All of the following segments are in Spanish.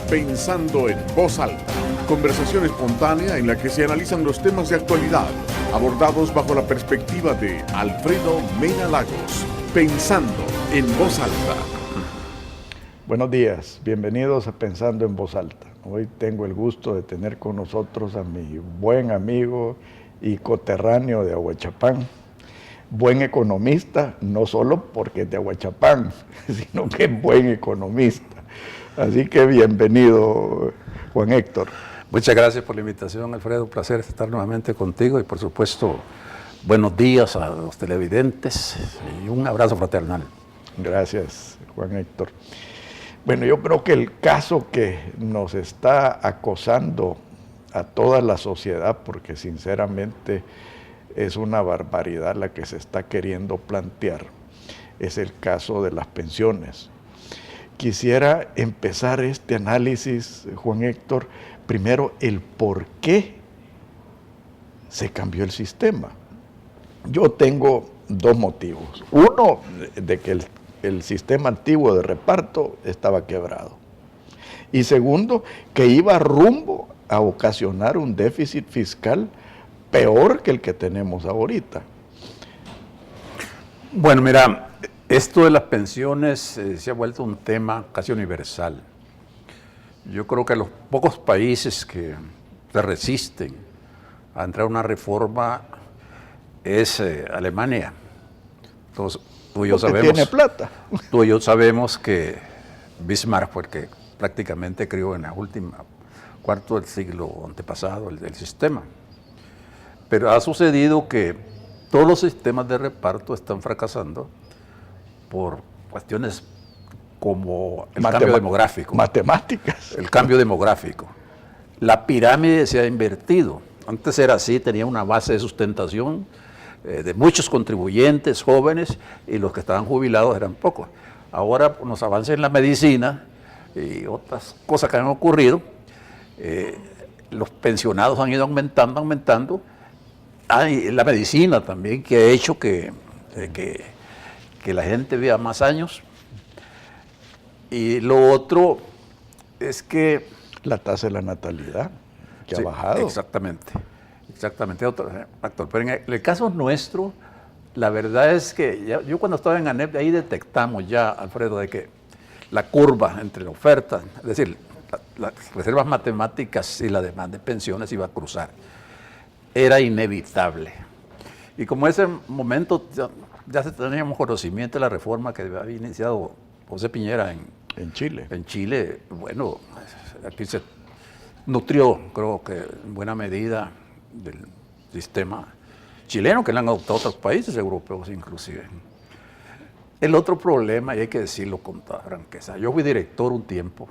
Pensando en Voz Alta, conversación espontánea en la que se analizan los temas de actualidad, abordados bajo la perspectiva de Alfredo Mena Lagos. Pensando en Voz Alta. Buenos días, bienvenidos a Pensando en Voz Alta. Hoy tengo el gusto de tener con nosotros a mi buen amigo y coterráneo de Ahuachapán, buen economista, no solo porque es de Ahuachapán, sino que es buen economista. Así que bienvenido, Juan Héctor. Muchas gracias por la invitación, Alfredo. Un placer estar nuevamente contigo y, por supuesto, buenos días a los televidentes y un abrazo fraternal. Gracias, Juan Héctor. Bueno, yo creo que el caso que nos está acosando a toda la sociedad, porque sinceramente es una barbaridad la que se está queriendo plantear, es el caso de las pensiones. Quisiera empezar este análisis, Juan Héctor, primero el por qué se cambió el sistema. Yo tengo dos motivos. Uno, de que el sistema antiguo de reparto estaba quebrado. Y segundo, que iba rumbo a ocasionar un déficit fiscal peor que el que tenemos ahorita. Bueno, mira, esto de las pensiones se ha vuelto un tema casi universal. Yo creo que los pocos países que se resisten a entrar a una reforma es Alemania. Entonces, tú y yo sabemos, tiene plata. Tú y yo sabemos que Bismarck fue el que prácticamente creó en la última cuarto del siglo antepasado el sistema. Pero ha sucedido que todos los sistemas de reparto están fracasando por cuestiones como el cambio demográfico. Matemáticas. El cambio demográfico. La pirámide se ha invertido. Antes era así, tenía una base de sustentación de muchos contribuyentes jóvenes y los que estaban jubilados eran pocos. Ahora, con los avances en la medicina y otras cosas que han ocurrido, los pensionados han ido aumentando. Hay la medicina también, que ha hecho que la gente viva más años. Y lo otro es que la tasa de la natalidad, que sí, ha bajado. Exactamente, otro factor. Pero en el caso nuestro, la verdad es que yo cuando estaba en ANEP, ahí detectamos ya, Alfredo, de que la curva entre la oferta, es decir, las reservas matemáticas y la demanda de pensiones iba a cruzar. Era inevitable. Y como en ese momento ya teníamos conocimiento de la reforma que había iniciado José Piñera en Chile. En Chile, bueno, aquí se nutrió, creo que en buena medida, del sistema chileno que le han adoptado otros países europeos inclusive. El otro problema, y hay que decirlo con toda franqueza, yo fui director un tiempo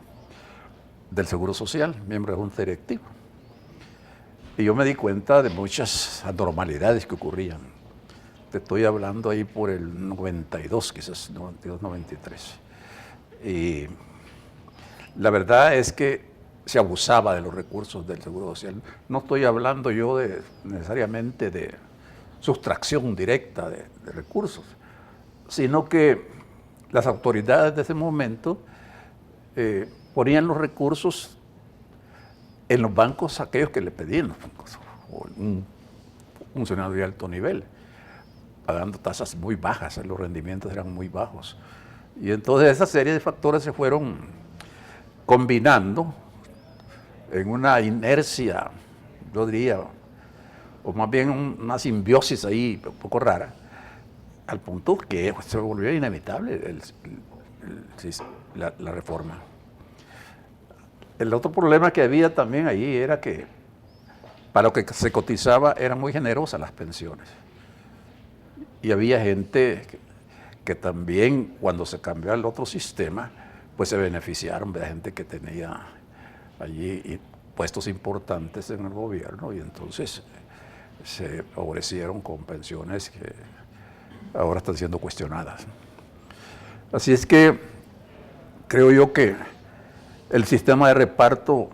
del Seguro Social, miembro de junta directiva, y yo me di cuenta de muchas anormalidades que ocurrían. Te estoy hablando ahí por el 92, quizás 92, 93. Y la verdad es que se abusaba de los recursos del Seguro Social. No estoy hablando yo necesariamente de sustracción directa de recursos, sino que las autoridades de ese momento ponían los recursos en los bancos aquellos que le pedían los bancos, o un funcionario de alto nivel, pagando tasas muy bajas, los rendimientos eran muy bajos. Y entonces esa serie de factores se fueron combinando en una inercia, yo diría, o más bien una simbiosis ahí un poco rara, al punto que se volvió inevitable la reforma. El otro problema que había también ahí era que para lo que se cotizaba eran muy generosas las pensiones. Y había gente que también, cuando se cambió al otro sistema, pues se beneficiaron de gente que tenía allí puestos importantes en el gobierno y entonces se favorecieron con pensiones que ahora están siendo cuestionadas. Así es que creo yo que el sistema de reparto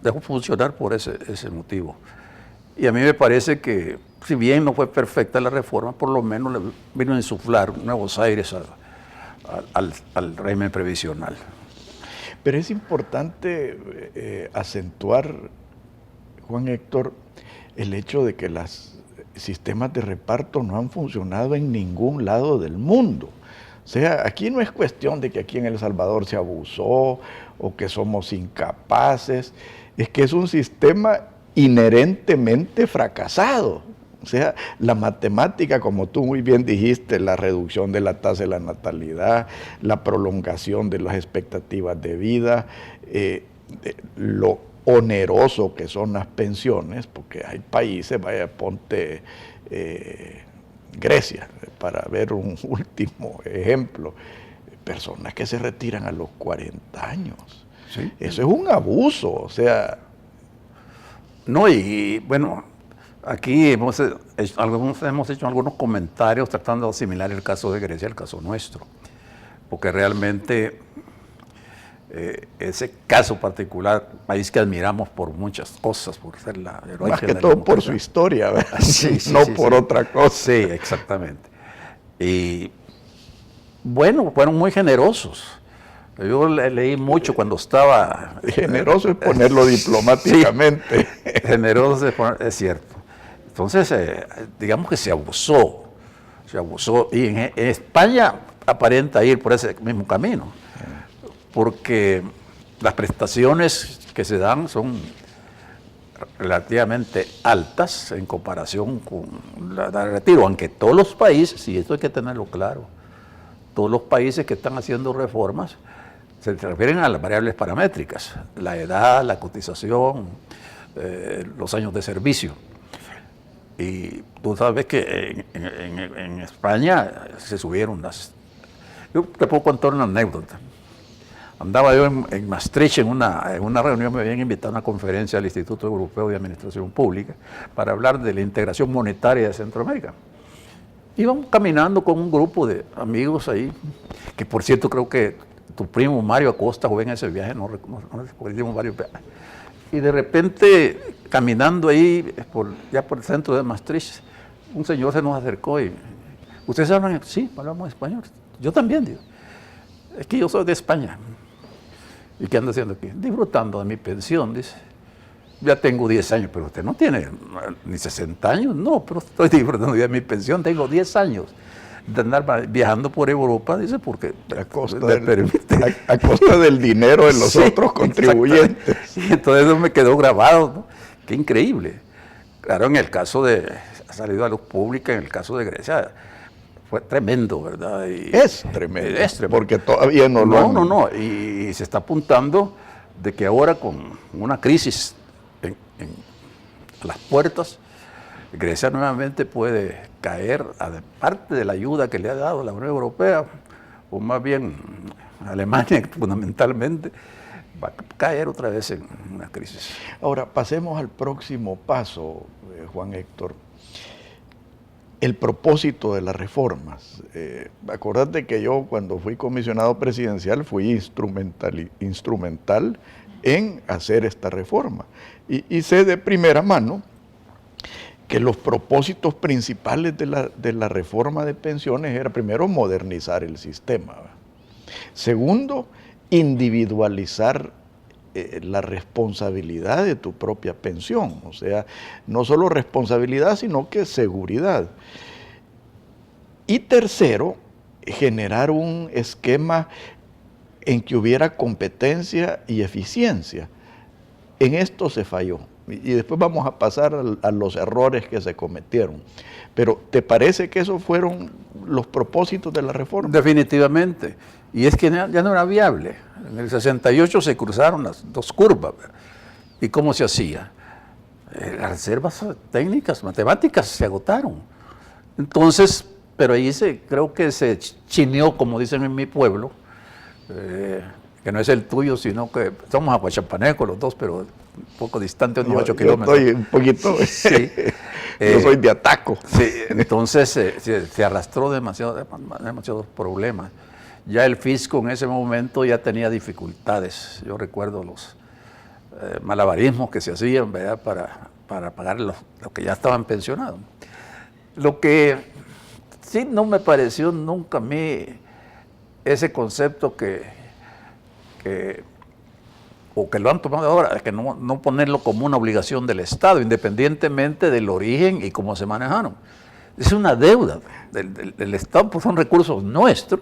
dejó funcionar por ese motivo. Y a mí me parece que, si bien no fue perfecta la reforma, por lo menos le vino a insuflar nuevos aires al régimen previsional. Pero es importante acentuar, Juan Héctor, el hecho de que los sistemas de reparto no han funcionado en ningún lado del mundo. O sea, aquí no es cuestión de que aquí en El Salvador se abusó o que somos incapaces, es que es un sistema inherentemente fracasado. O sea, la matemática, como tú muy bien dijiste, la reducción de la tasa de la natalidad, la prolongación de las expectativas de vida, lo oneroso que son las pensiones, porque hay países, vaya, ponte Grecia, para ver un último ejemplo, personas que se retiran a los 40 años. ¿Sí? Eso es un abuso, o sea... No, y bueno, aquí hemos hecho algunos comentarios tratando de asimilar el caso de Grecia al caso nuestro, porque realmente ese caso particular, país que admiramos por muchas cosas, por ser la heroica, más que todo por su historia, ¿verdad? No por otra cosa. Sí, exactamente. Y bueno, fueron muy generosos. Yo leí mucho cuando estaba... Generoso es ponerlo diplomáticamente. Sí, generoso es cierto. Entonces, digamos que se abusó. Y en España aparenta ir por ese mismo camino, porque las prestaciones que se dan son relativamente altas en comparación con la de retiro, aunque todos los países, y esto hay que tenerlo claro, todos los países que están haciendo reformas se refieren a las variables paramétricas, la edad, la cotización, los años de servicio. Y tú sabes que en España se subieron las... Yo te puedo contar una anécdota. Andaba yo en Maastricht en una reunión, me habían invitado a una conferencia del Instituto Europeo de Administración Pública para hablar de la integración monetaria de Centroamérica. Íbamos caminando con un grupo de amigos ahí, que por cierto creo que tu primo Mario Acosta fue en ese viaje, no sé, porque hicimos varios viajes. Y de repente, caminando ahí, ya por el centro de Maastricht, un señor se nos acercó y, ¿ustedes hablan? Sí, hablamos español. Yo también, digo. Es que yo soy de España. ¿Y qué ando haciendo aquí? Disfrutando de mi pensión, dice. Ya tengo 10 años, pero usted no tiene ni 60 años. No, pero estoy disfrutando de mi pensión, tengo 10 años de andar viajando por Europa, dice, porque a costa del dinero de los otros contribuyentes. Y entonces eso me quedó grabado, ¿no? Qué increíble. Claro, en el caso ha salido a luz pública, en el caso de Grecia, fue tremendo, ¿verdad? Es tremendo, porque todavía no lo han... No, y se está apuntando de que ahora con una crisis en las puertas, Grecia nuevamente puede caer, aparte de la ayuda que le ha dado la Unión Europea, o más bien Alemania fundamentalmente, va a caer otra vez en una crisis. Ahora, pasemos al próximo paso, Juan Héctor. El propósito de las reformas. Acordate que yo cuando fui comisionado presidencial fui instrumental en hacer esta reforma. Y sé de primera mano que los propósitos principales de la reforma de pensiones era primero modernizar el sistema. Segundo, individualizar la responsabilidad de tu propia pensión, o sea, no solo responsabilidad, sino que seguridad. Y tercero, generar un esquema en que hubiera competencia y eficiencia. En esto se falló. Y después vamos a pasar a los errores que se cometieron. Pero ¿te parece que esos fueron los propósitos de la reforma? Definitivamente. Y es que ya no era viable. En el 68 se cruzaron las dos curvas. ¿Y cómo se hacía? Las reservas técnicas, matemáticas se agotaron. Entonces, pero ahí creo que se chineó, como dicen en mi pueblo, que no es el tuyo, sino que somos aguachapanecos los dos, pero un poco distantes, unos 8 kilómetros. Yo estoy un poquito, sí. Yo soy de Ataco. Sí, entonces se arrastró demasiados problemas. Ya el fisco en ese momento ya tenía dificultades. Yo recuerdo los malabarismos que se hacían, ¿verdad?, para pagar los que ya estaban pensionados. Lo que sí no me pareció nunca a mí ese concepto que o que lo han tomado ahora, es que no ponerlo como una obligación del Estado, independientemente del origen y cómo se manejaron. Es una deuda del Estado, pues son recursos nuestros,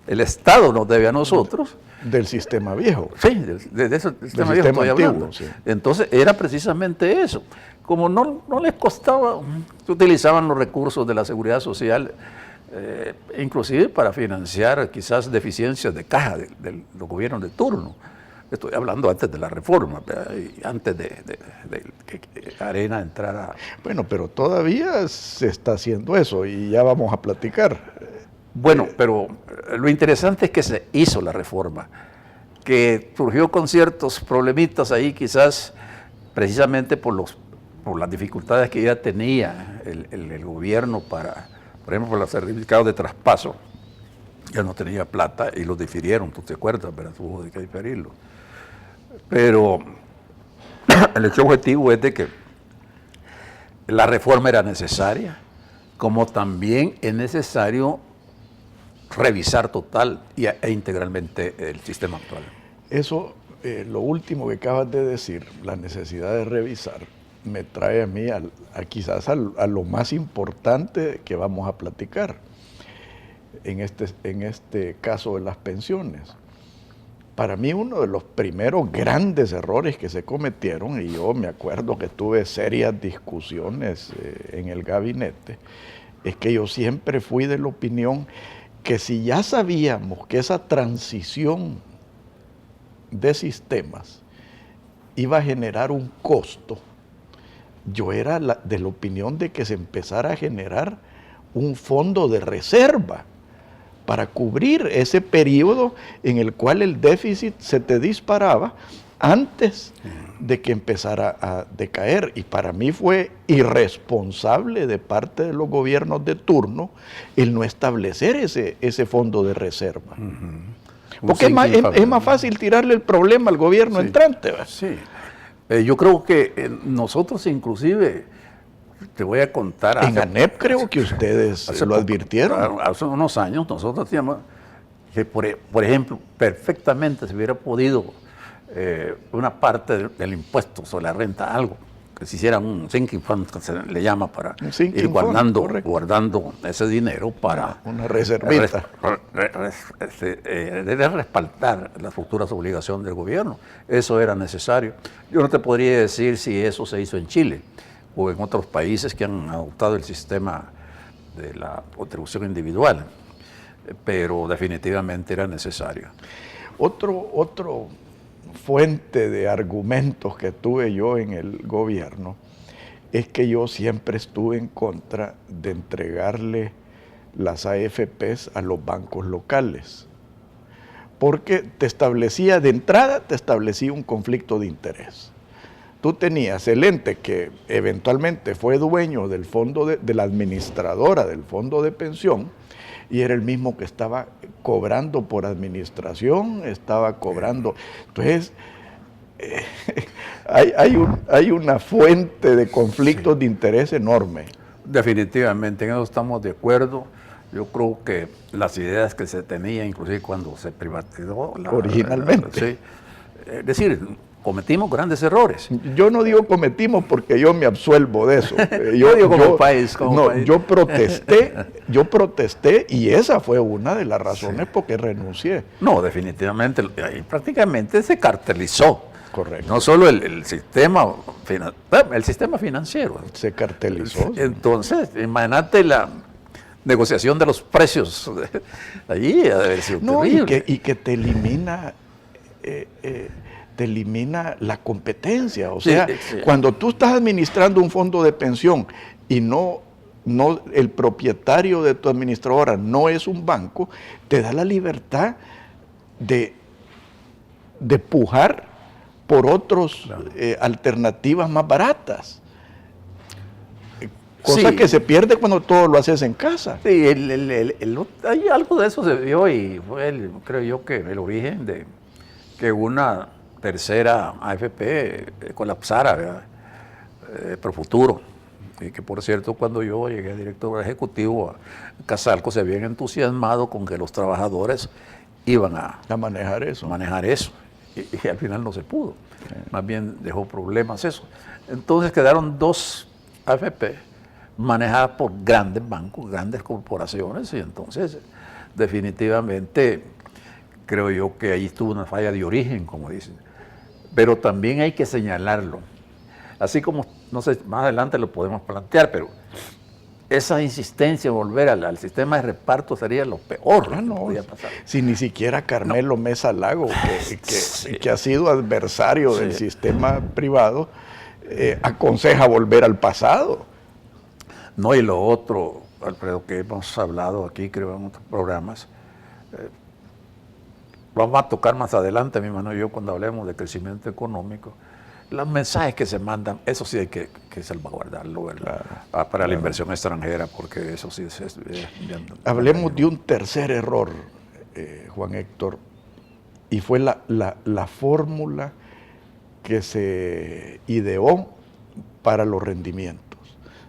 el Estado nos debe a nosotros. Del sistema viejo. Sí, de ese sistema viejo estoy hablando. Sí. Entonces era precisamente eso. Como no les costaba, utilizaban los recursos de la seguridad social, inclusive para financiar quizás deficiencias de caja de los gobiernos de turno. Estoy hablando antes de la reforma, y antes de que Arena entrara. Bueno, pero todavía se está haciendo eso y ya vamos a platicar. Bueno, pero lo interesante es que se hizo la reforma, que surgió con ciertos problemitas ahí, quizás precisamente por las dificultades que ya tenía el gobierno para, por ejemplo, los certificados de traspaso. Ya no tenía plata y los difirieron, tú te acuerdas, pero tuvo que diferirlo. Pero el hecho objetivo es de que la reforma era necesaria, como también es necesario revisar total e integralmente el sistema actual. Eso, lo último que acabas de decir, la necesidad de revisar, me trae a mí quizás a lo más importante que vamos a platicar en este caso de las pensiones. Para mí uno de los primeros grandes errores que se cometieron, y yo me acuerdo que tuve serias discusiones en el gabinete, es que yo siempre fui de la opinión que si ya sabíamos que esa transición de sistemas iba a generar un costo, yo era de la opinión de que se empezara a generar un fondo de reserva para cubrir ese periodo en el cual el déficit se te disparaba antes de que empezara a decaer. Y para mí fue irresponsable de parte de los gobiernos de turno el no establecer ese fondo de reserva. Porque es más fácil tirarle el problema al gobierno entrante, ¿verdad? Sí. Yo creo que nosotros inclusive, te voy a contar. En ANEP creo que ustedes lo advirtieron. Hace unos años nosotros teníamos que, por ejemplo, perfectamente se hubiera podido una parte del impuesto sobre la renta, algo, que se hiciera un sinking fund, que se le llama, para ir guardando ese dinero para una reservita. Respaldar las futuras obligaciones del gobierno. Eso era necesario. Yo no te podría decir si eso se hizo en Chile o en otros países que han adoptado el sistema de la contribución individual, pero definitivamente era necesario. Otro fuente de argumentos que tuve yo en el gobierno es que yo siempre estuve en contra de entregarle las AFPs a los bancos locales, porque de entrada te establecía un conflicto de interés. Tú tenías el ente que eventualmente fue dueño del fondo de la administradora del fondo de pensión, y era el mismo que estaba cobrando por administración, estaba cobrando. Entonces, hay una fuente de conflictos de interés enorme. Definitivamente, en eso estamos de acuerdo. Yo creo que las ideas que se tenían, inclusive cuando se privatizó originalmente. Sí, es decir, cometimos grandes errores. Yo no digo cometimos porque yo me absuelvo de eso. Yo digo como país. Yo protesté y esa fue una de las razones por que renuncié. No, definitivamente, ahí prácticamente se cartelizó. Correcto. No solo el sistema financiero. Se cartelizó. Entonces, imagínate la negociación de los precios allí, debe haber sido terrible. Y que te elimina... te elimina la competencia. O sea, cuando tú estás administrando un fondo de pensión y no el propietario de tu administradora no es un banco, te da la libertad de pujar por otras alternativas más baratas. Cosa que se pierde cuando todo lo haces en casa. Sí, hay algo de eso se vio y fue, creo yo, que el origen de que una tercera AFP colapsara, ¿verdad? Profuturo. Y que, por cierto, cuando yo llegué a director ejecutivo a Casalco, se habían entusiasmado con que los trabajadores iban a manejar eso. y al final no se pudo. Más bien dejó problemas eso. Entonces quedaron dos AFP manejadas por grandes bancos, grandes corporaciones, y entonces definitivamente creo yo que ahí estuvo una falla de origen, como dicen. Pero también hay que señalarlo. Así como, no sé, más adelante lo podemos plantear, pero esa insistencia en volver al sistema de reparto sería lo peor que podía pasar. Si ni siquiera Carmelo Mesa Lago, que ha sido adversario del sistema privado, aconseja volver al pasado. No, y lo otro, Alfredo, que hemos hablado aquí, creo, en otros programas, vamos a tocar más adelante, mi hermano y yo, cuando hablemos de crecimiento económico, los mensajes que se mandan, eso sí hay que salvaguardarlo, ¿verdad? Claro, para la inversión extranjera, porque eso sí es Hablemos de un tercer error, Juan Héctor, y fue la fórmula que se ideó para los rendimientos.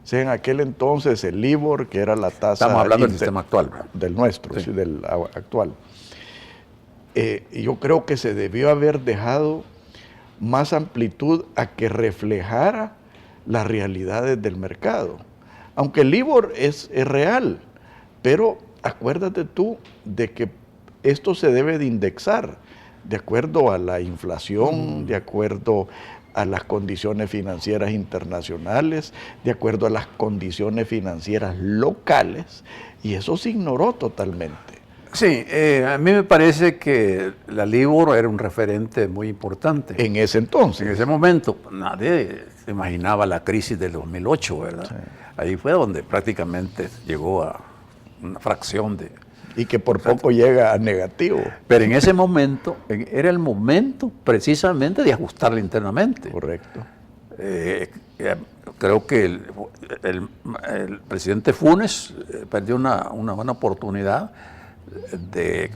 O sea, en aquel entonces el LIBOR, que era la tasa... Estamos hablando del sistema actual, ¿verdad? Del nuestro, sí, del actual. Yo creo que se debió haber dejado más amplitud a que reflejara las realidades del mercado. Aunque el LIBOR es real, pero acuérdate tú de que esto se debe de indexar de acuerdo a la inflación, de acuerdo a las condiciones financieras internacionales, de acuerdo a las condiciones financieras locales, y eso se ignoró totalmente. Sí, a mí me parece que la LIBOR era un referente muy importante. En ese entonces. En ese momento, nadie se imaginaba la crisis del 2008, ¿verdad? Sí. Ahí fue donde prácticamente llegó a una fracción de... Y que por poco llega a negativo. Pero en ese momento, era el momento precisamente de ajustarla internamente. Correcto. Creo que el presidente Funes perdió una buena oportunidad de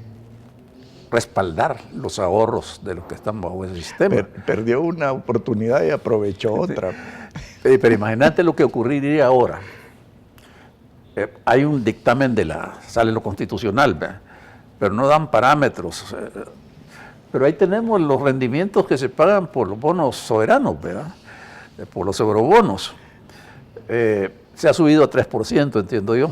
respaldar los ahorros de los que están bajo ese sistema. Perdió una oportunidad y aprovechó otra. Pero imagínate lo que ocurriría ahora. Hay un dictamen sale lo constitucional, ¿verdad? Pero no dan parámetros. Pero ahí tenemos los rendimientos que se pagan por los bonos soberanos, ¿verdad? Por los eurobonos. Se ha subido a 3%, entiendo yo.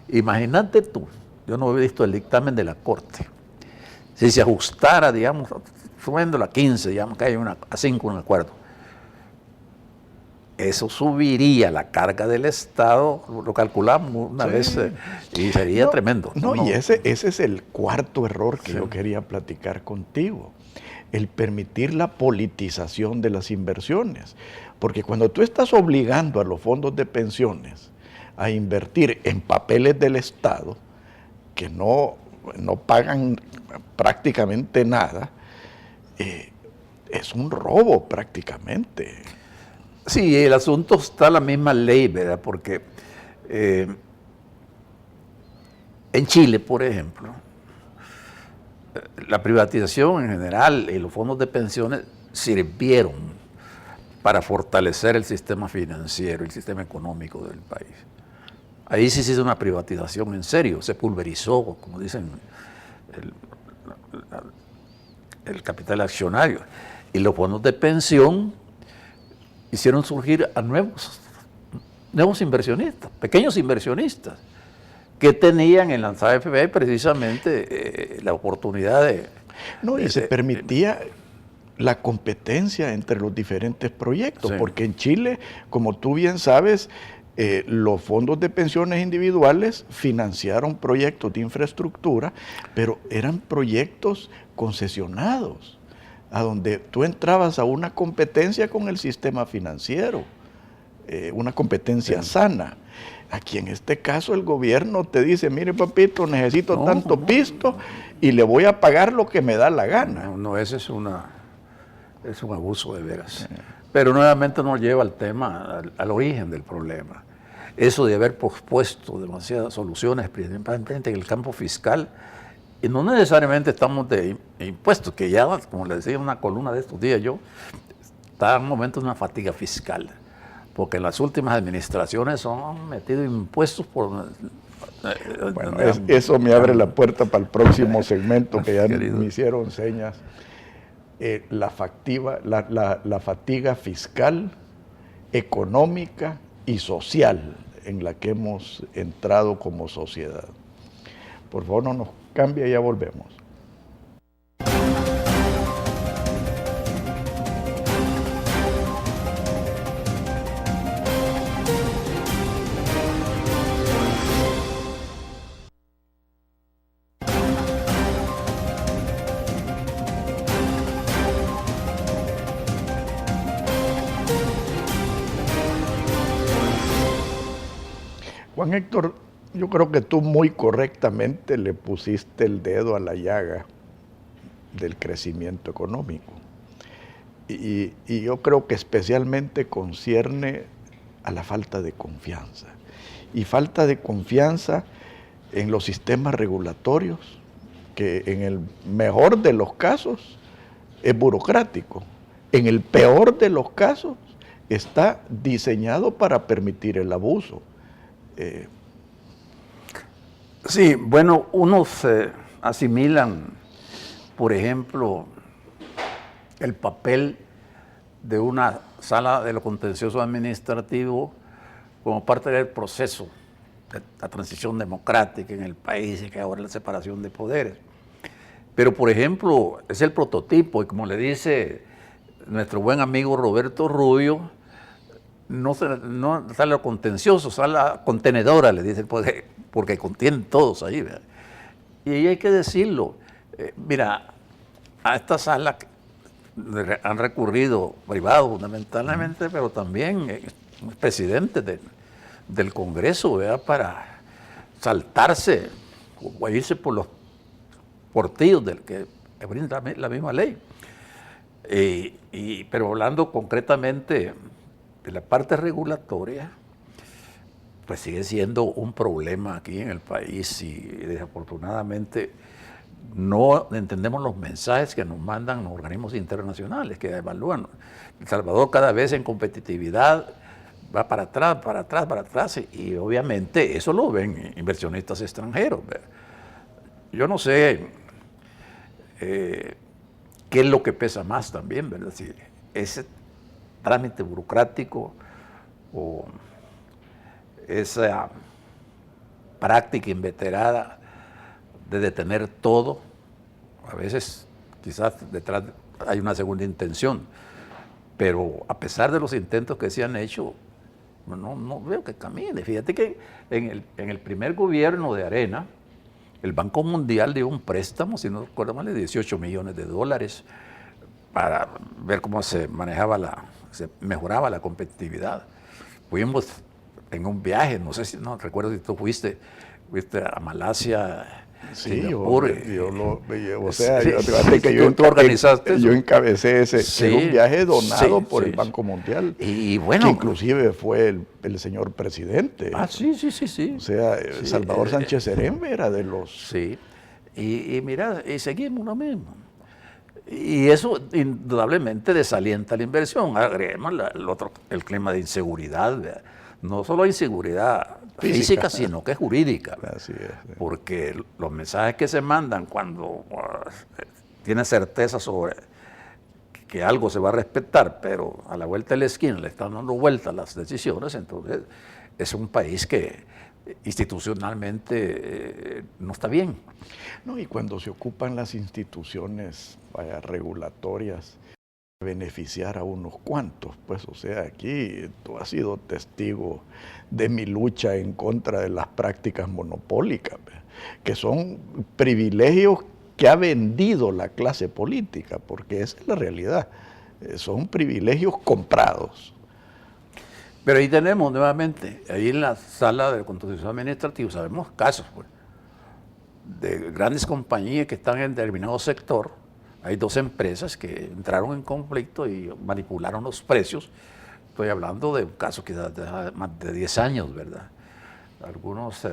Imagínate tú, yo no he visto el dictamen de la Corte. Si se ajustara, digamos, subiéndolo a 15, digamos que hay a 5 un acuerdo. Eso subiría la carga del Estado, lo calculamos una vez, y sería tremendo. Y ese es el cuarto error que yo quería platicar contigo, el permitir la politización de las inversiones. Porque cuando tú estás obligando a los fondos de pensiones a invertir en papeles del Estado, que no pagan prácticamente nada, es un robo prácticamente. Sí, el asunto está en la misma ley, ¿verdad? Porque en Chile, por ejemplo, la privatización en general y los fondos de pensiones sirvieron para fortalecer el sistema financiero, el sistema económico del país. Ahí sí se hizo una privatización en serio, se pulverizó, como dicen, el capital accionario. Y los fondos de pensión hicieron surgir a nuevos inversionistas, pequeños inversionistas, que tenían en las AFP precisamente la oportunidad de... se permitía la competencia entre los diferentes proyectos, porque en Chile, como tú bien sabes, los fondos de pensiones individuales financiaron proyectos de infraestructura, pero eran proyectos concesionados, a donde tú entrabas a una competencia con el sistema financiero, una competencia sana. Aquí en este caso el gobierno te dice, mire papito, necesito tanto pisto y le voy a pagar lo que me da la gana. Ese es un abuso de veras. Pero nuevamente nos lleva al tema, al origen del problema. Eso de haber pospuesto demasiadas soluciones, principalmente en el campo fiscal, y no necesariamente estamos de impuestos, que ya, como le decía en una columna de estos días, está en momentos de una fatiga fiscal, porque en las últimas administraciones han metido impuestos por... Bueno, eso me abre la puerta para el próximo segmento, que ya me hicieron señas. la fatiga fiscal, económica y social en la que hemos entrado como sociedad. Por favor, no nos cambie, ya volvemos. Juan Héctor, yo creo que tú muy correctamente le pusiste el dedo a la llaga del crecimiento económico. Y yo creo que especialmente concierne a la falta de confianza. Y falta de confianza en los sistemas regulatorios, que en el mejor de los casos es burocrático. En el peor de los casos está diseñado para permitir el abuso. Sí, bueno, unos asimilan, por ejemplo, el papel de una sala de lo contencioso administrativo como parte del proceso de la transición democrática en el país y que ahora la separación de poderes. Pero, por ejemplo, es el prototipo y como le dice nuestro buen amigo Roberto Rubio, no sala contencioso, sala contenedora, le dicen, porque contienen todos ahí, ¿verdad? Y ahí hay que decirlo, mira, a esta sala han recurrido privados fundamentalmente, pero también presidentes del Congreso, ¿verdad? Para saltarse o irse por los portillos del que brinda la misma ley. Pero hablando concretamente de la parte regulatoria, pues sigue siendo un problema aquí en el país y desafortunadamente no entendemos los mensajes que nos mandan los organismos internacionales que evalúan. El Salvador cada vez en competitividad va para atrás y obviamente eso lo ven inversionistas extranjeros. Yo no sé qué es lo que pesa más también, ¿verdad? Si ese trámite burocrático o esa práctica inveterada de detener todo, a veces quizás detrás hay una segunda intención, pero a pesar de los intentos que se han hecho, no veo que camine. Fíjate que en el primer gobierno de Arena, el Banco Mundial dio un préstamo, si no recuerdo mal, de $18 millones para ver cómo se mejoraba la competitividad. Fuimos en un viaje, no recuerdo si tú fuiste a Malasia, sí, Singapur. Tú organizaste. Yo encabecé un viaje donado por el Banco Mundial. Y bueno, que inclusive fue el señor presidente. Sí. O sea, Salvador Sánchez Serén era de los... Sí, y mira, y seguimos lo mismo. Y eso indudablemente desalienta la inversión. Agreguemos el clima de inseguridad, ¿verdad? No solo inseguridad física, sino que jurídica. Así es, sí. Porque los mensajes que se mandan cuando tienes certeza sobre que algo se va a respetar, pero a la vuelta de la esquina le están dando vueltas las decisiones, entonces es un país que institucionalmente no está bien. No, y cuando se ocupan las instituciones regulatorias beneficiar a unos cuantos, pues, o sea, aquí tú has sido testigo de mi lucha en contra de las prácticas monopólicas, que son privilegios que ha vendido la clase política, porque esa es la realidad, son privilegios comprados. Pero ahí tenemos nuevamente, ahí en la sala de contencioso administrativo, sabemos casos pues, de grandes compañías que están en determinado sector. Hay dos empresas que entraron en conflicto y manipularon los precios. Estoy hablando de un caso quizás de más de 10 años, ¿verdad? Algunos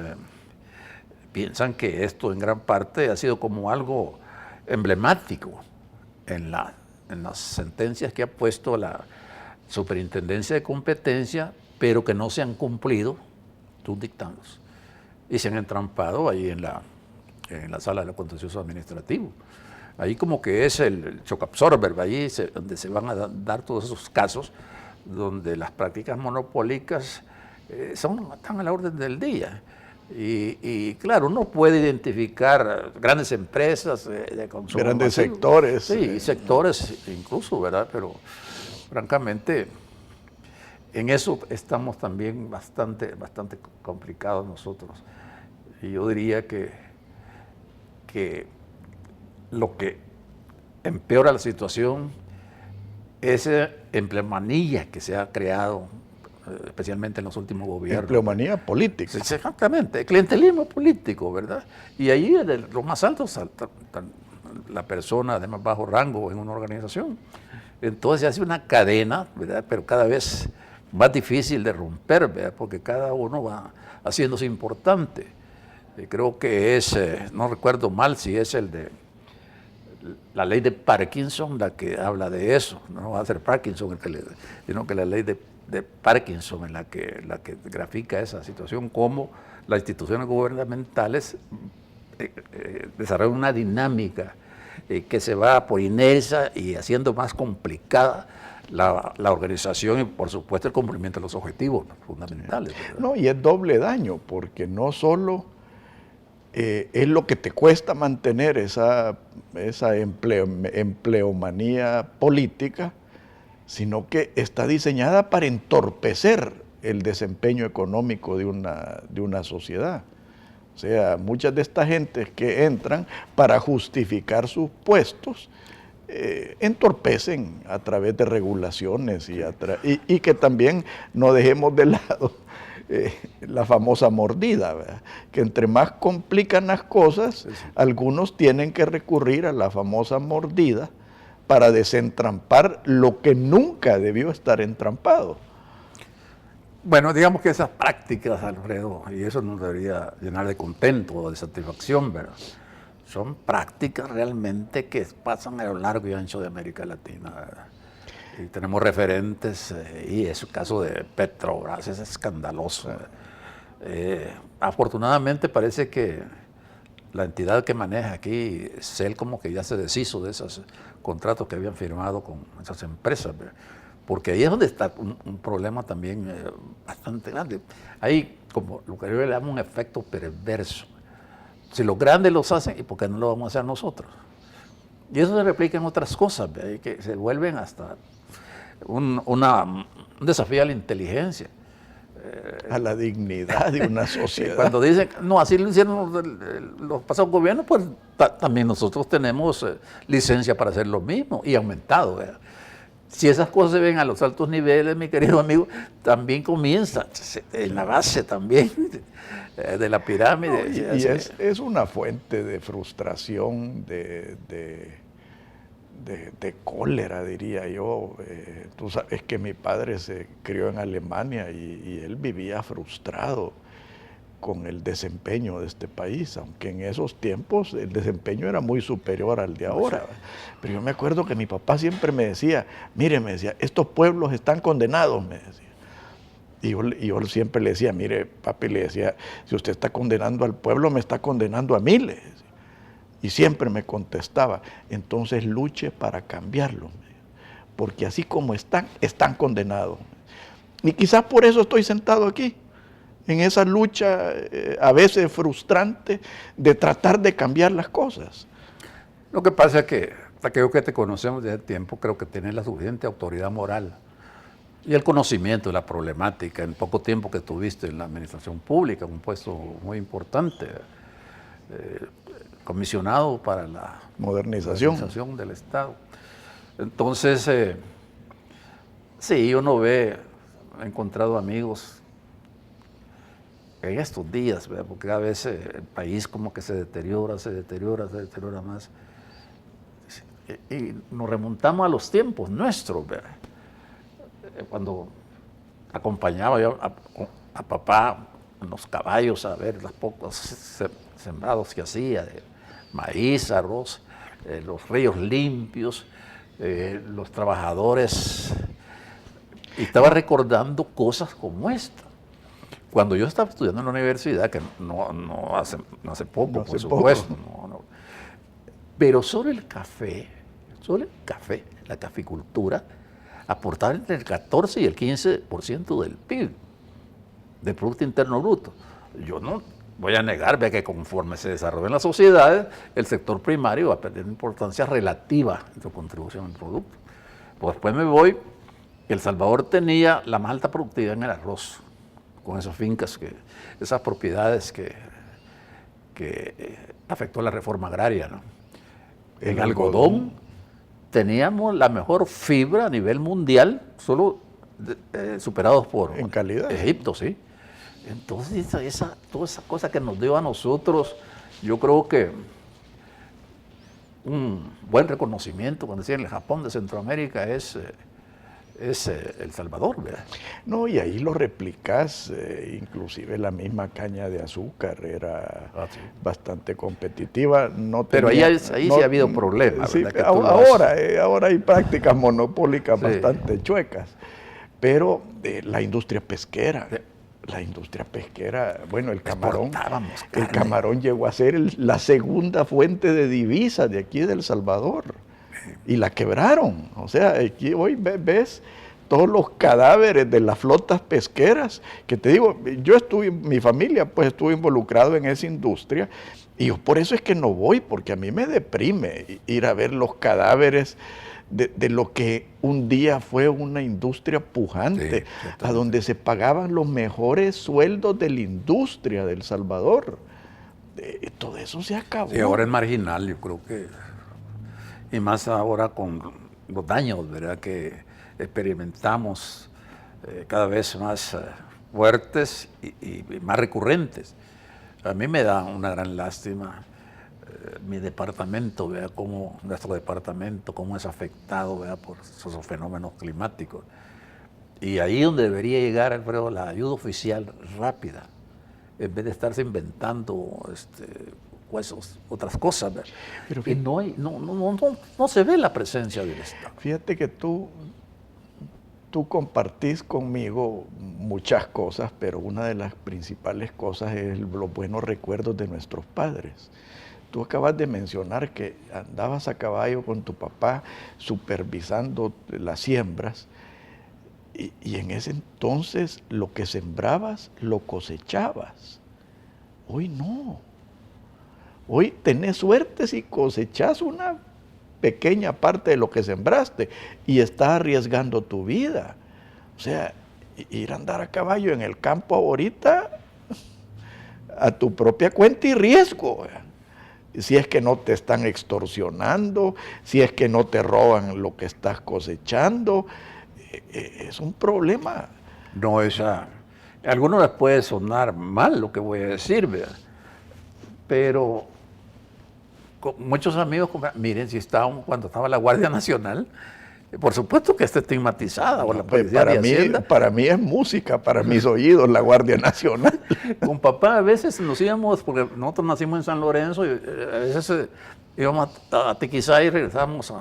piensan que esto en gran parte ha sido como algo emblemático en las sentencias que ha puesto la Superintendencia de Competencia, pero que no se han cumplido sus dictados y se han entrampado ahí en la sala de lo contencioso administrativo. Ahí como que es el shock absorber, ahí donde se van a dar todos esos casos donde las prácticas monopólicas están a la orden del día. Y claro, uno puede identificar grandes empresas de consumo grandes masivo. sectores. Sí, sectores incluso, ¿verdad? Pero francamente, en eso estamos también bastante complicados nosotros. Y yo diría que lo que empeora la situación es empleomanía que se ha creado, especialmente en los últimos gobiernos. Empleomanía política. Exactamente, el clientelismo político, ¿verdad? Y ahí de los más altos salta la persona de más bajo rango en una organización. Entonces se hace una cadena, ¿verdad? Pero cada vez más difícil de romper, ¿verdad? Porque cada uno va haciéndose importante. Creo que es, no recuerdo mal si es la ley de Parkinson la que habla de eso. No va a ser Parkinson sino que la ley de Parkinson en la que grafica esa situación, cómo las instituciones gubernamentales desarrollan una dinámica que se va por inercia y haciendo más complicada la organización y por supuesto el cumplimiento de los objetivos fundamentales, ¿verdad? No, y es doble daño, porque no solo es lo que te cuesta mantener esa empleomanía política, sino que está diseñada para entorpecer el desempeño económico de una sociedad. O sea, muchas de estas gentes que entran para justificar sus puestos, entorpecen a través de regulaciones y que también no dejemos de lado la famosa mordida, ¿verdad? Que entre más complican las cosas, algunos tienen que recurrir a la famosa mordida para desentrampar lo que nunca debió estar entrampado. Bueno, digamos que esas prácticas, Alfredo, y eso nos debería llenar de contento o de satisfacción, ¿verdad? Son prácticas realmente que pasan a lo largo y ancho de América Latina, ¿verdad? Y tenemos referentes, y es el caso de Petrobras, es escandaloso. Afortunadamente parece que la entidad que maneja aquí, CEL, como que ya se deshizo de esos contratos que habían firmado con esas empresas, ¿verdad? Porque ahí es donde está un problema también bastante grande. Hay, como lo que yo le llamo un efecto perverso. Si los grandes los hacen, ¿y por qué no lo vamos a hacer nosotros? Y eso se replica en otras cosas, ¿verdad? Que se vuelven hasta un desafío a la inteligencia. A la dignidad de una sociedad. Cuando dicen, no, así lo hicieron los pasados gobiernos, pues también nosotros tenemos licencia para hacer lo mismo y aumentado, ¿verdad? Si esas cosas se ven a los altos niveles, mi querido amigo, también comienza en la base también de la pirámide. No, y es una fuente de frustración, de cólera, diría yo. Tú sabes que mi padre se crió en Alemania y él vivía frustrado con el desempeño de este país, aunque en esos tiempos el desempeño era muy superior al de ahora. Pero yo me acuerdo que mi papá siempre me decía, mire, me decía, estos pueblos están condenados, me decía. Y yo siempre le decía, mire, papi, le decía, si usted está condenando al pueblo, me está condenando a mí, le decía. Y siempre me contestaba, entonces luche para cambiarlo, porque así como están condenados. Y quizás por eso estoy sentado aquí, en esa lucha a veces frustrante de tratar de cambiar las cosas. Lo que pasa es que aquellos que te conocemos desde tiempo, creo que tienes la suficiente autoridad moral y el conocimiento de la problemática en poco tiempo que tuviste en la administración pública, un puesto muy importante, comisionado para la modernización del Estado. Entonces, sí, uno he encontrado amigos en estos días, ¿verdad? Porque cada vez el país como que se deteriora más. Y nos remontamos a los tiempos nuestros, ¿verdad? Cuando acompañaba yo a papá en los caballos a ver los pocos sembrados que hacía de maíz, arroz, los ríos limpios, los trabajadores. Y estaba recordando cosas como esta. Cuando yo estaba estudiando en la universidad, que no hace poco, por supuesto, Pero sobre el café, la caficultura, aportaba entre el 14 y el 15% del PIB, del Producto Interno Bruto. Yo no voy a negar, vea, que conforme se desarrollan las sociedades, el sector primario va a perder importancia relativa en su contribución al producto. Pues después me voy, que El Salvador tenía la más alta productividad en el arroz, con esas fincas, esas propiedades que afectó la reforma agraria, ¿no? En algodón teníamos la mejor fibra a nivel mundial, solo superados por en calidad. Egipto, sí. Entonces, toda esa cosa que nos dio a nosotros, yo creo que un buen reconocimiento, cuando decían el Japón de Centroamérica, es El Salvador, ¿verdad? No, y ahí lo replicás, inclusive la misma caña de azúcar era Sí. bastante competitiva. No Pero tenía, ahí sí ha habido problemas, sí, ¿verdad? ahora hay prácticas monopólicas Sí. bastante chuecas, pero la industria pesquera. Sí. La industria pesquera, bueno, el camarón llegó a ser la segunda fuente de divisas de aquí de El Salvador y la quebraron. O sea, aquí hoy ves todos los cadáveres de las flotas pesqueras, que te digo, mi familia pues estuvo involucrado en esa industria y yo por eso es que no voy, porque a mí me deprime ir a ver los cadáveres de lo que un día fue una industria pujante, Sí, a donde se pagaban los mejores sueldos de la industria de El Salvador. Todo eso se acabó. Sí, ahora es marginal, yo creo que, y más ahora con los daños, ¿verdad?, que experimentamos cada vez más fuertes y más recurrentes. A mí me da una gran lástima mi departamento, vea cómo nuestro departamento, cómo es afectado, vea, por esos fenómenos climáticos. Y ahí donde debería llegar, Alfredo, la ayuda oficial rápida, en vez de estarse inventando otras cosas. Pero y no se ve la presencia del Estado. Fíjate que tú compartís conmigo muchas cosas, pero una de las principales cosas es los buenos recuerdos de nuestros padres. Tú acabas de mencionar que andabas a caballo con tu papá supervisando las siembras y en ese entonces lo que sembrabas lo cosechabas. Hoy no. Hoy tenés suerte si cosechás una pequeña parte de lo que sembraste y estás arriesgando tu vida. O sea, ir a andar a caballo en el campo ahorita a tu propia cuenta y riesgo. Si es que no te están extorsionando, si es que no te roban lo que estás cosechando, es un problema. No, a algunos les puede sonar mal lo que voy a decir, ¿verdad? Pero muchos amigos, miren, cuando estaba la Guardia Nacional, por supuesto que está estigmatizada, o la Policía de Hacienda. Para mí es música, para mis oídos, la Guardia Nacional. Con papá a veces nos íbamos, porque nosotros nacimos en San Lorenzo, y a veces íbamos a Tequizá y regresábamos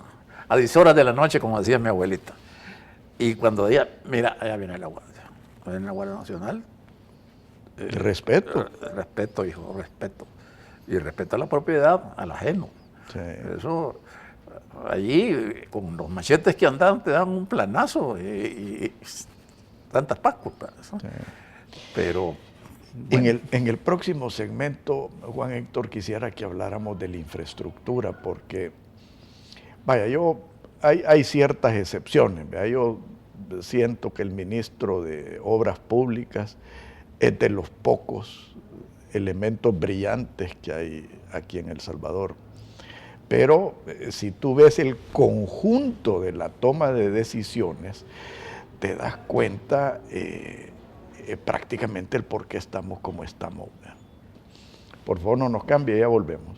a 10 horas de la noche, como decía mi abuelita. Y cuando ella, mira, allá viene la Guardia. Viene la Guardia Nacional. Respeto. Respeto, hijo, respeto. Y respeto a la propiedad, al ajeno. Sí. Eso, allí, con los machetes que andaban, te dan un planazo y tantas pascuas para eso. Sí. Pero bueno. En el próximo segmento, Juan Héctor, quisiera que habláramos de la infraestructura, porque, vaya, hay ciertas excepciones. ¿Vea? Yo siento que el ministro de Obras Públicas es de los pocos elementos brillantes que hay aquí en El Salvador. Pero si tú ves el conjunto de la toma de decisiones, te das cuenta prácticamente el por qué estamos como estamos. Por favor, no nos cambie, ya volvemos.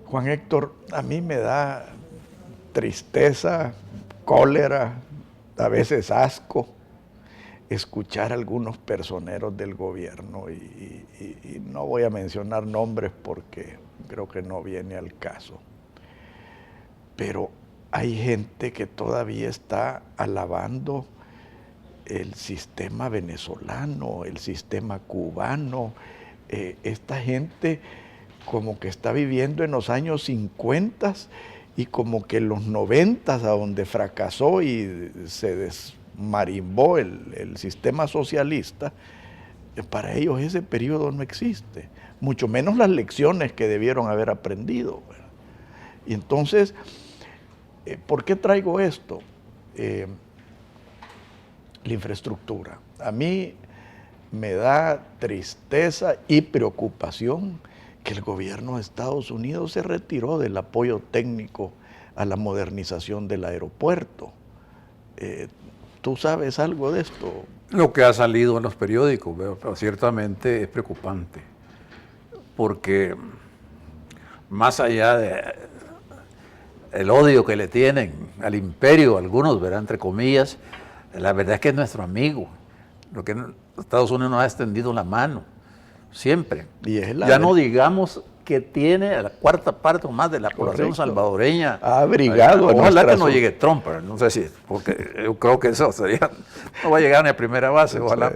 Juan Héctor, a mí me da tristeza, cólera, a veces asco, escuchar a algunos personeros del gobierno, y no voy a mencionar nombres porque creo que no viene al caso, pero hay gente que todavía está alabando el sistema venezolano, el sistema cubano. Esta gente como que está viviendo en los años 50 y como que en los 90, a donde fracasó y se desmarimbó el sistema socialista, para ellos ese periodo no existe, mucho menos las lecciones que debieron haber aprendido, ¿verdad? Y entonces, ¿por qué traigo esto? La infraestructura. A mí me da tristeza y preocupación que el gobierno de Estados Unidos se retiró del apoyo técnico a la modernización del aeropuerto. ¿Tú sabes algo de esto? Lo que ha salido en los periódicos, pero ciertamente es preocupante, porque más allá del odio que le tienen al imperio, algunos, ¿verdad?, entre comillas, la verdad es que es nuestro amigo. Lo que Estados Unidos nos ha extendido la mano, siempre. Y es ya no digamos que tiene a la cuarta parte o más de la población salvadoreña. Ha abrigado. Ojalá que no llegue Trump, pero no sé si, porque yo creo que eso sería, no va a llegar ni a primera base, ojalá.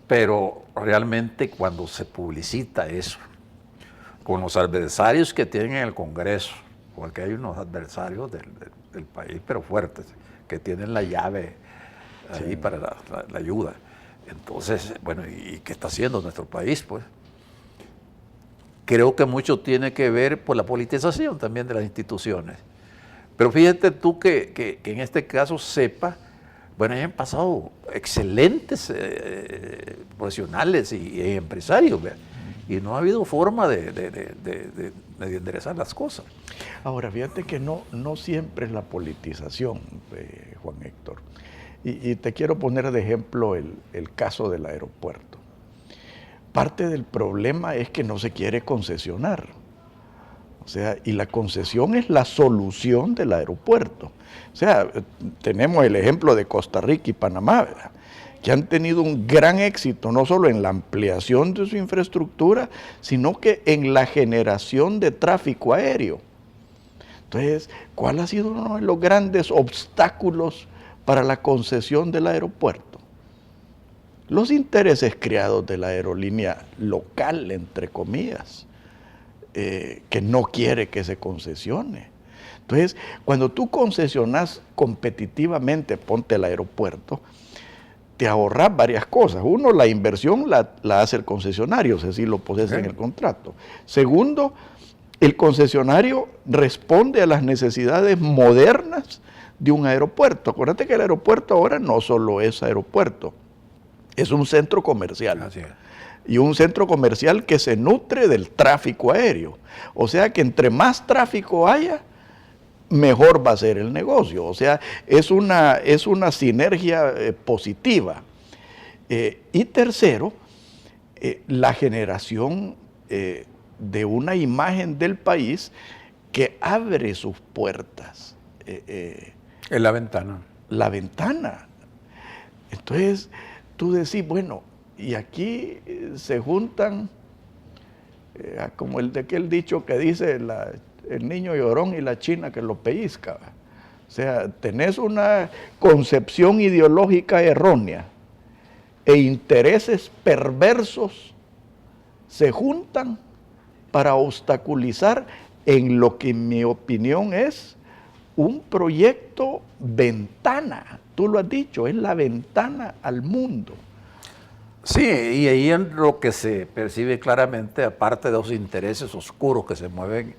Pero realmente cuando se publicita eso, con los adversarios que tienen en el Congreso, porque hay unos adversarios del país, pero fuertes, que tienen la llave ahí para la ayuda. Entonces, bueno, ¿y qué está haciendo nuestro país, pues? Creo que mucho tiene que ver por la politización también de las instituciones. Pero fíjate tú que en este caso CEPA, bueno, han pasado excelentes profesionales y empresarios, ¿verdad? Y no ha habido forma de enderezar las cosas. Ahora, fíjate que no siempre es la politización, Juan Héctor. Y te quiero poner de ejemplo el caso del aeropuerto. Parte del problema es que no se quiere concesionar. O sea, y la concesión es la solución del aeropuerto. O sea, tenemos el ejemplo de Costa Rica y Panamá, ¿verdad?, que han tenido un gran éxito, no solo en la ampliación de su infraestructura, sino que en la generación de tráfico aéreo. Entonces, ¿cuál ha sido uno de los grandes obstáculos para la concesión del aeropuerto? Los intereses creados de la aerolínea local, entre comillas, que no quiere que se concesione. Entonces, cuando tú concesionas competitivamente, ponte el aeropuerto, te ahorras varias cosas. Uno, la inversión la hace el concesionario, es decir, lo posee en el contrato. Segundo, el concesionario responde a las necesidades modernas de un aeropuerto. Acuérdate que el aeropuerto ahora no solo es aeropuerto, es un centro comercial. Así es. Y un centro comercial que se nutre del tráfico aéreo. O sea que entre más tráfico haya, mejor va a ser el negocio. O sea, es una sinergia positiva. Y tercero, la generación de una imagen del país que abre sus puertas. En la ventana. La ventana. Entonces, tú decís, bueno, y aquí se juntan, como el de aquel dicho que dice, el niño llorón y la china que lo pellizca. O sea, tenés una concepción ideológica errónea e intereses perversos se juntan para obstaculizar en lo que en mi opinión es un proyecto ventana. Tú lo has dicho, es la ventana al mundo. Sí, y ahí en lo que se percibe claramente, aparte de los intereses oscuros que se mueven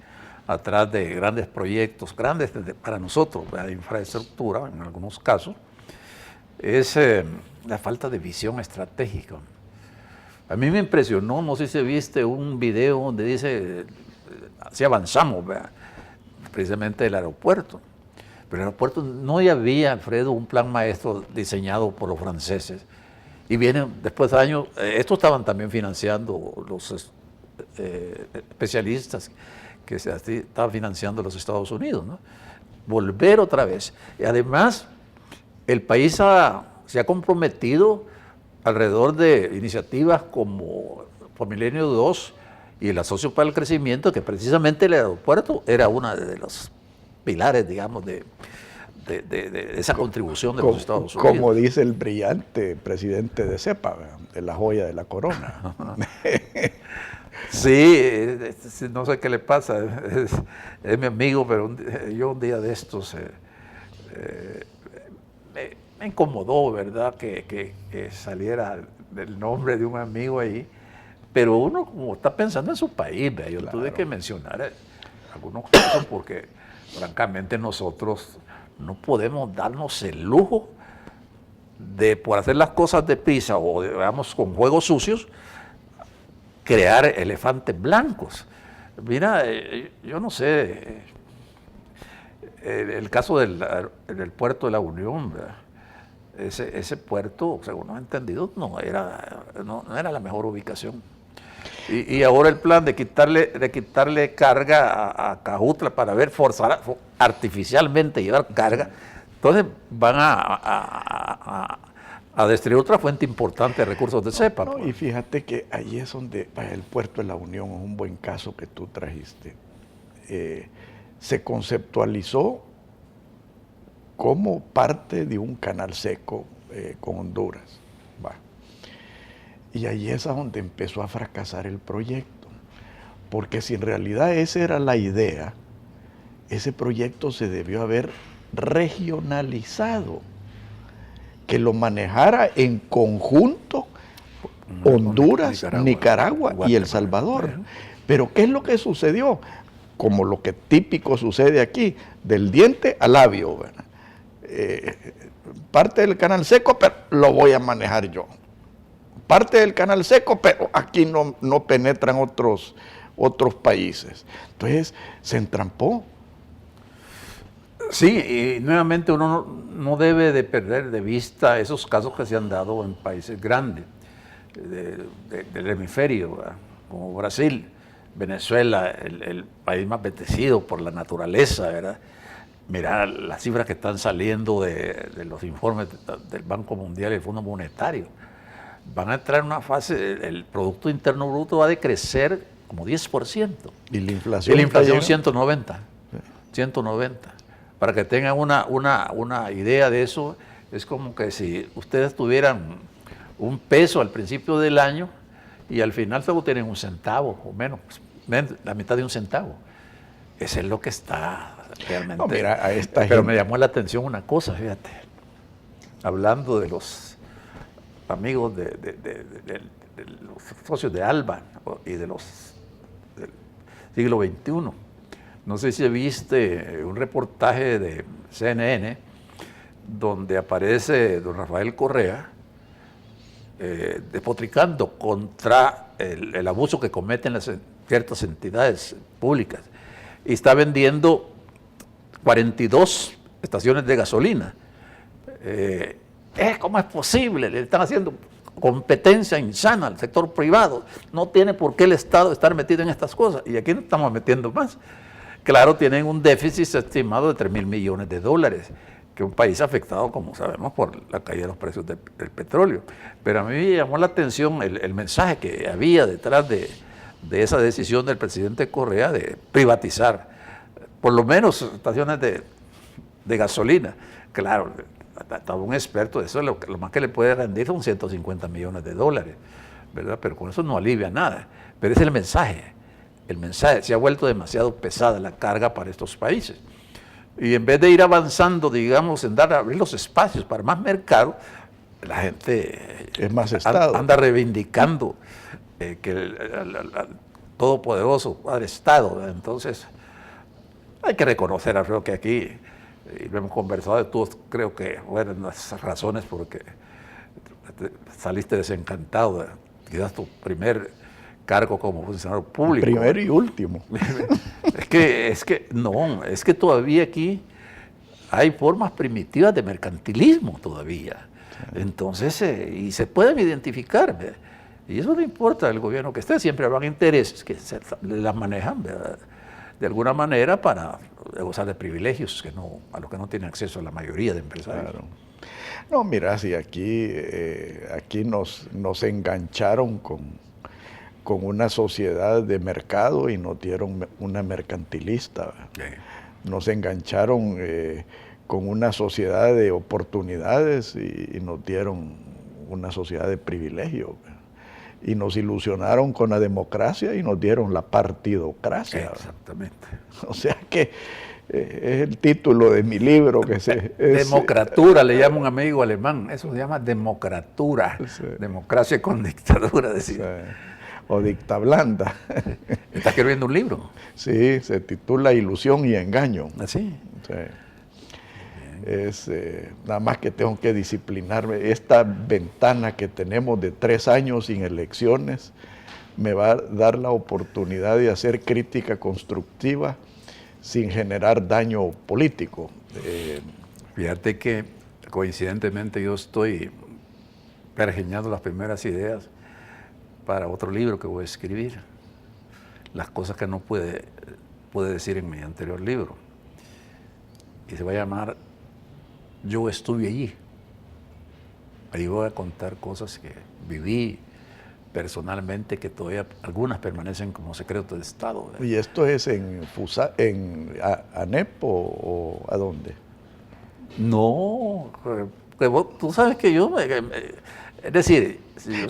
atrás de grandes proyectos, grandes para nosotros, de infraestructura en algunos casos, es la falta de visión estratégica. A mí me impresionó, no sé si viste un video donde dice, así avanzamos, ¿verdad?, precisamente del aeropuerto. Pero el aeropuerto no había, Alfredo, un plan maestro diseñado por los franceses. Y vienen después de años, esto estaban también financiando los especialistas que estaban financiando los Estados Unidos, ¿no? Volver otra vez. Y además, el país ha se ha comprometido alrededor de iniciativas como Milenio 2 y el Asocio para el Crecimiento, que precisamente el aeropuerto era uno de los pilares, digamos, de esa contribución de los Estados Unidos. Como dice el brillante presidente de CEPA, de la joya de la corona. Sí, no sé qué le pasa, es mi amigo, pero yo un día de estos me incomodó, ¿verdad?, que saliera el nombre de un amigo ahí, pero uno como está pensando en su país, ¿verdad? Yo tuve que mencionar algunos casos porque francamente nosotros no podemos darnos el lujo de, por hacer las cosas deprisa o digamos con juegos sucios, crear elefantes blancos. Mira, yo no sé, el caso del puerto de la Unión, ¿verdad? Ese puerto, según hemos entendido, no era la mejor ubicación. Y ahora el plan de quitarle carga a Cajutla para forzar artificialmente llevar carga, entonces van a destruir otra fuente importante de recursos de CEPA. No, y fíjate que ahí es donde el puerto de la Unión es un buen caso que tú trajiste. Se conceptualizó como parte de un canal seco con Honduras. Y ahí es a donde empezó a fracasar el proyecto. Porque si en realidad esa era la idea, ese proyecto se debió haber regionalizado, que lo manejara en conjunto Honduras, Nicaragua y El Salvador. Pero ¿qué es lo que sucedió? Como lo que típico sucede aquí, del diente al labio, ¿verdad? Parte del canal seco, pero lo voy a manejar yo. Parte del canal seco, pero aquí no penetran otros países. Entonces, se entrampó. Sí, y nuevamente uno no debe de perder de vista esos casos que se han dado en países grandes del hemisferio, ¿verdad? Como Brasil, Venezuela, el país más bendecido por la naturaleza, ¿verdad? Mira las cifras que están saliendo de los informes del Banco Mundial y el Fondo Monetario. Van a entrar en una fase, el Producto Interno Bruto va a decrecer como 10%. Y la inflación. Y la inflación 190. 190. Para que tengan una idea de eso, es como que si ustedes tuvieran un peso al principio del año y al final solo tienen un centavo o menos, la mitad de un centavo. Eso es lo que está realmente. No, mira, pero me llamó la atención una cosa, fíjate. Hablando de los amigos de los socios de ALBA y del siglo XXI. No sé si viste un reportaje de CNN donde aparece don Rafael Correa despotricando contra el abuso que cometen ciertas entidades públicas y está vendiendo 42 estaciones de gasolina. ¿Cómo es posible? Le están haciendo competencia insana al sector privado. No tiene por qué el Estado estar metido en estas cosas. Y aquí no estamos metiendo más. Claro, tienen un déficit estimado de $3.000 millones, que es un país afectado, como sabemos, por la caída de los precios del petróleo. Pero a mí me llamó la atención el mensaje que había detrás de esa decisión del presidente Correa de privatizar, por lo menos estaciones de gasolina. Claro, hasta un experto de eso, lo más que le puede rendir son $150 millones, ¿verdad? Pero con eso no alivia nada. Pero es el mensaje. El mensaje, se ha vuelto demasiado pesada la carga para estos países. Y en vez de ir avanzando, digamos, en abrir los espacios para más mercado, la gente es más Estado. Anda reivindicando que el todopoderoso Padre Estado, ¿verdad? Entonces, hay que reconocer, Alfredo, que aquí, y lo hemos conversado, tú creo que, bueno, las razones porque saliste desencantado, ¿verdad? Quizás tu primer cargo como funcionario público. Primero y último. es que todavía aquí hay formas primitivas de mercantilismo todavía. Entonces, y se pueden identificar, ¿verdad? Y eso no importa el gobierno que esté, siempre habrán intereses que las manejan, ¿verdad?, de alguna manera para gozar de privilegios a los que no tienen acceso a la mayoría de empresarios. Claro. No, mira, si aquí, aquí nos engancharon con una sociedad de mercado y nos dieron una mercantilista. Nos engancharon con una sociedad de oportunidades y nos dieron una sociedad de privilegio. Y nos ilusionaron con la democracia y nos dieron la partidocracia. Exactamente. O sea que es el título de mi libro. Democratura, le llama un amigo alemán. Eso se llama democratura. Sí. Democracia con dictadura, decía. Sí. O dicta blanda. ¿Estás escribiendo un libro? Sí, se titula Ilusión y Engaño. ¿Así? Sí. Nada más que tengo que disciplinarme. Esta ventana que tenemos de 3 años sin elecciones me va a dar la oportunidad de hacer crítica constructiva sin generar daño político. Fíjate que coincidentemente yo estoy pergeñando las primeras ideas para otro libro que voy a escribir. Las cosas que no pude decir en mi anterior libro. Y se va a llamar Yo estuve allí. Ahí voy a contar cosas que viví personalmente, que todavía algunas permanecen como secretos de Estado. ¿Y esto es en ANEP o a dónde? No, tú sabes que yo, es decir...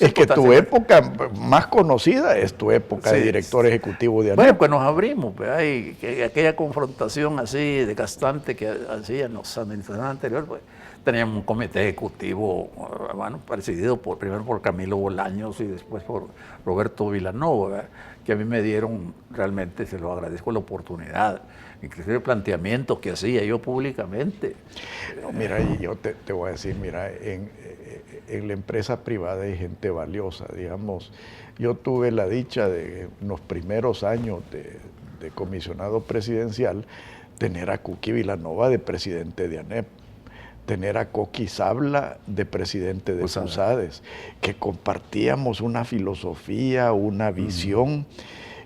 Es que tu época más conocida es tu época de director ejecutivo de ANEP. Bueno, pues nos abrimos, pues hay aquella confrontación así desgastante que hacían los administradores anteriores, pues teníamos un comité ejecutivo, bueno, presidido primero por Camilo Bolaños y después por Roberto Vilanova, ¿verdad? Que a mí me dieron, realmente se lo agradezco la oportunidad, inclusive planteamientos que hacía yo públicamente. No, mira, y yo te voy a decir, mira, en la empresa privada hay gente valiosa, digamos. Yo tuve la dicha de, en los primeros años de comisionado presidencial, tener a Kuki Vilanova de presidente de ANEP, tener a Coqui Sabla de presidente de FUSADES, que compartíamos una filosofía, una visión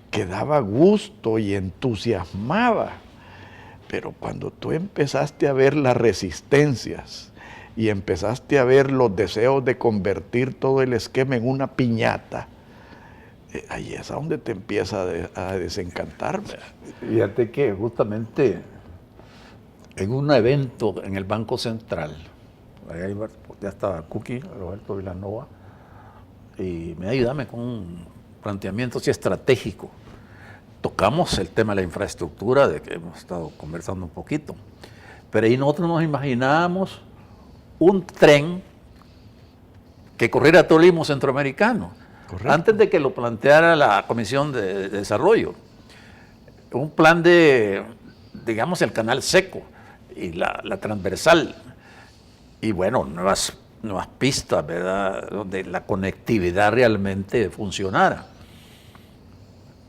que daba gusto y entusiasmaba. Pero cuando tú empezaste a ver las resistencias y empezaste a ver los deseos de convertir todo el esquema en una piñata, ahí es a donde te empieza a desencantar. Fíjate que justamente en un evento en el Banco Central, ya estaba Kuki, Roberto Vilanova, y me ayudame con un planteamiento así estratégico. Tocamos el tema de la infraestructura, de que hemos estado conversando un poquito, pero ahí nosotros nos imaginábamos un tren que corriera todo el istmo centroamericano. Correcto. Antes de que lo planteara la Comisión de Desarrollo. Un plan de, digamos, el canal seco y la transversal. Y bueno, nuevas pistas, ¿verdad? Donde la conectividad realmente funcionara.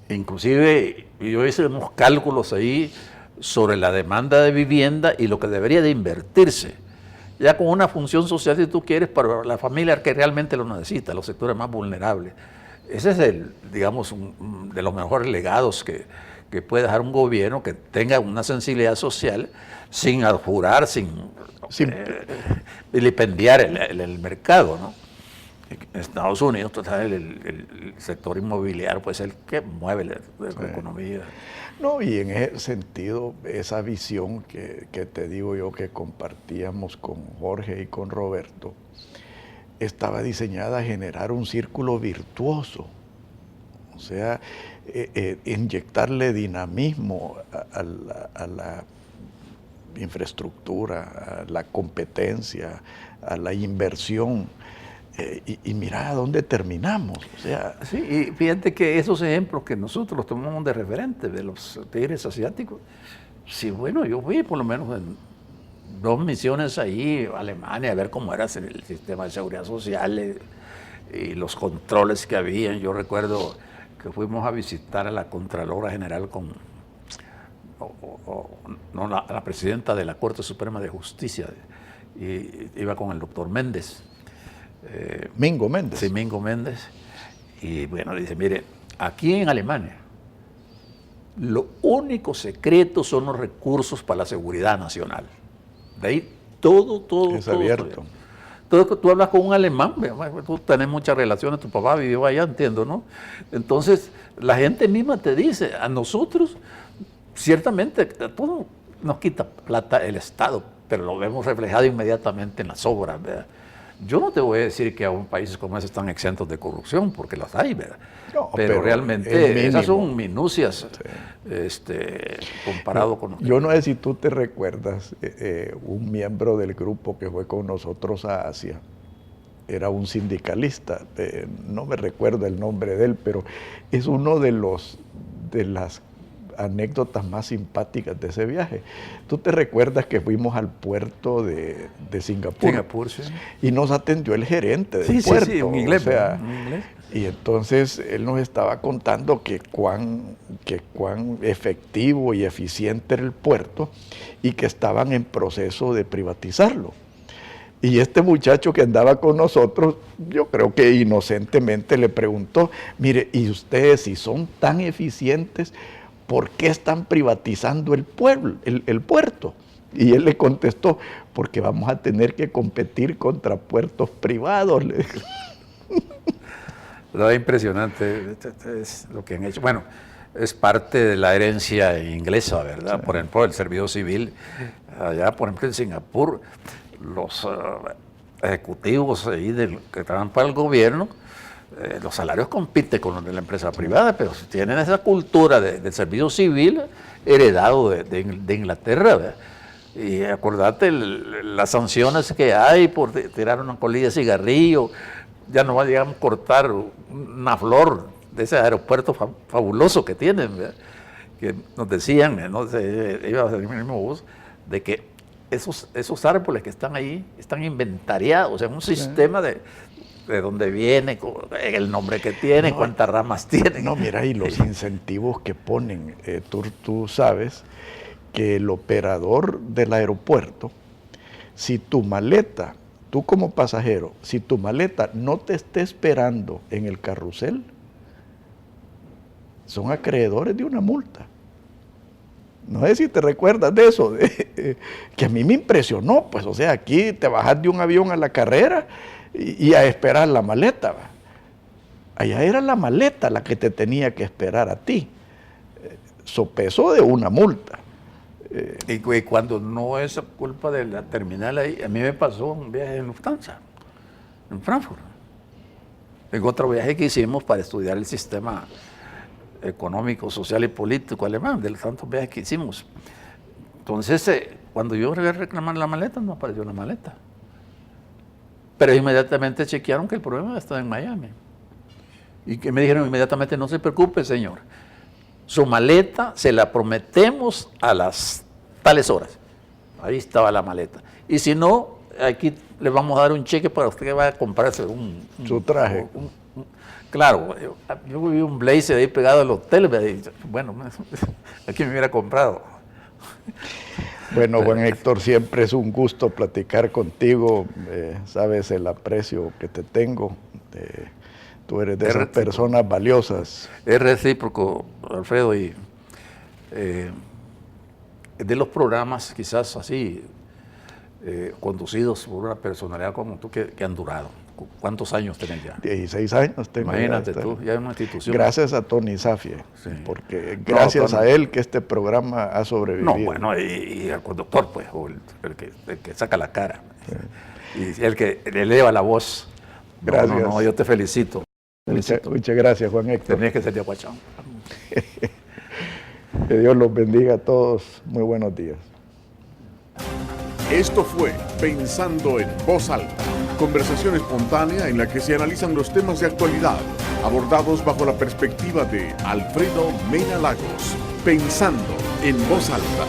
Inclusive yo hice unos cálculos ahí sobre la demanda de vivienda y lo que debería de invertirse, ya con una función social, si tú quieres, para la familia que realmente lo necesita, los sectores más vulnerables. Ese es digamos, de los mejores legados que puede dejar un gobierno que tenga una sensibilidad social sin adjurar, sin vilipendiar el mercado, ¿no? En Estados Unidos, el sector inmobiliario pues es el que mueve la economía. No, y en ese sentido, esa visión que te digo yo que compartíamos con Jorge y con Roberto, estaba diseñada a generar un círculo virtuoso. O sea, inyectarle dinamismo a la infraestructura, a la competencia, a la inversión. Y mira a dónde terminamos. O sea, sí, y fíjate que esos ejemplos que nosotros los tomamos de referente de los tigres asiáticos, sí, bueno, yo fui por lo menos en 2 misiones ahí, a Alemania, a ver cómo era el sistema de seguridad social y los controles que había. Yo recuerdo que fuimos a visitar a la Contralora General la presidenta de la Corte Suprema de Justicia, y iba con el doctor Méndez. Mingo Méndez. Sí, Mingo Méndez. Y bueno, dice, mire, aquí en Alemania, lo único secreto son los recursos para la seguridad nacional. De ahí todo. Es abierto. Entonces tú hablas con un alemán, tú tenés muchas relaciones, tu papá vivió allá, entiendo, ¿no? Entonces la gente misma te dice, a nosotros, ciertamente, todo nos quita plata el Estado, pero lo vemos reflejado inmediatamente en las obras, ¿verdad? Yo no te voy a decir que aún países como ese están exentos de corrupción, porque las hay, ¿verdad? No, pero realmente esas son minucias, sí, comparado con... Yo no sé si tú te recuerdas, un miembro del grupo que fue con nosotros a Asia, era un sindicalista, no me recuerdo el nombre de él, pero es uno de las anécdotas más simpáticas de ese viaje. ¿Tú te recuerdas que fuimos al puerto de Singapur? Singapur, sí. Y nos atendió el gerente del puerto. Sí, un inglés. O sea, y entonces él nos estaba contando que cuán efectivo y eficiente era el puerto y que estaban en proceso de privatizarlo. Y este muchacho que andaba con nosotros, yo creo que inocentemente le preguntó, mire, ¿y ustedes si son tan eficientes, por qué están privatizando el puerto? Y él le contestó, porque vamos a tener que competir contra puertos privados. Es impresionante es lo que han hecho. Bueno, es parte de la herencia inglesa, ¿verdad? Sí. Por ejemplo, el servicio civil, allá, por ejemplo, en Singapur, los ejecutivos ahí que trabajan para el gobierno, los salarios compiten con los de la empresa privada, pero tienen esa cultura del servicio civil heredado de Inglaterra, ¿verdad? Y acordate las sanciones que hay por tirar una colilla de cigarrillo, ya no va a llegar a cortar una flor de ese aeropuerto fabuloso que tienen, ¿verdad? Que nos decían, no sé, iba a ser el mismo voz, de que esos árboles que están ahí están inventariados, o sea, un sistema de dónde viene, el nombre que tiene, no, cuántas ramas tiene. No, mira, y los incentivos que ponen, tú sabes que el operador del aeropuerto, si tu maleta, tú como pasajero, si tu maleta no te esté esperando en el carrusel, son acreedores de una multa. No sé si te recuerdas de eso, que a mí me impresionó, pues, o sea, aquí te bajas de un avión a la carrera y a esperar la maleta. Allá era la maleta la que te tenía que esperar a ti, sopeso de una multa. Y cuando no es culpa de la terminal ahí, a mí me pasó un viaje en Lufthansa, en Frankfurt. En otro viaje que hicimos para estudiar el sistema económico, social y político alemán, de los tantos viajes que hicimos. Entonces, cuando yo fui a reclamar la maleta, no apareció la maleta. Pero inmediatamente chequearon que el problema estaba en Miami. Y que me dijeron inmediatamente, no se preocupe, señor. Su maleta se la prometemos a las tales horas. Ahí estaba la maleta. Y si no, aquí le vamos a dar un cheque para usted que vaya a comprarse su traje. Claro, yo vi un blazer ahí pegado al hotel, y, bueno, aquí me hubiera comprado. Bueno, Juan Héctor, siempre es un gusto platicar contigo, sabes el aprecio que te tengo, tú eres de esas personas valiosas. Es recíproco, Alfredo, y de los programas quizás así, conducidos por una personalidad como tú que han durado. ¿Cuántos años tenés ya? 16 años tengo. Imagínate tú, ya es una institución. Gracias a Tony Safie, sí, porque gracias a él que este programa ha sobrevivido. No, bueno, y al conductor, pues, o el que saca la cara, sí, y el que eleva la voz. Gracias. No, yo te felicito. Muchas gracias, Juan Héctor. Tenías que ser de Aguachán. Que Dios los bendiga a todos. Muy buenos días. Esto fue Pensando en Voz Alta, conversación espontánea en la que se analizan los temas de actualidad, abordados bajo la perspectiva de Alfredo Mena Lagos. Pensando en Voz Alta.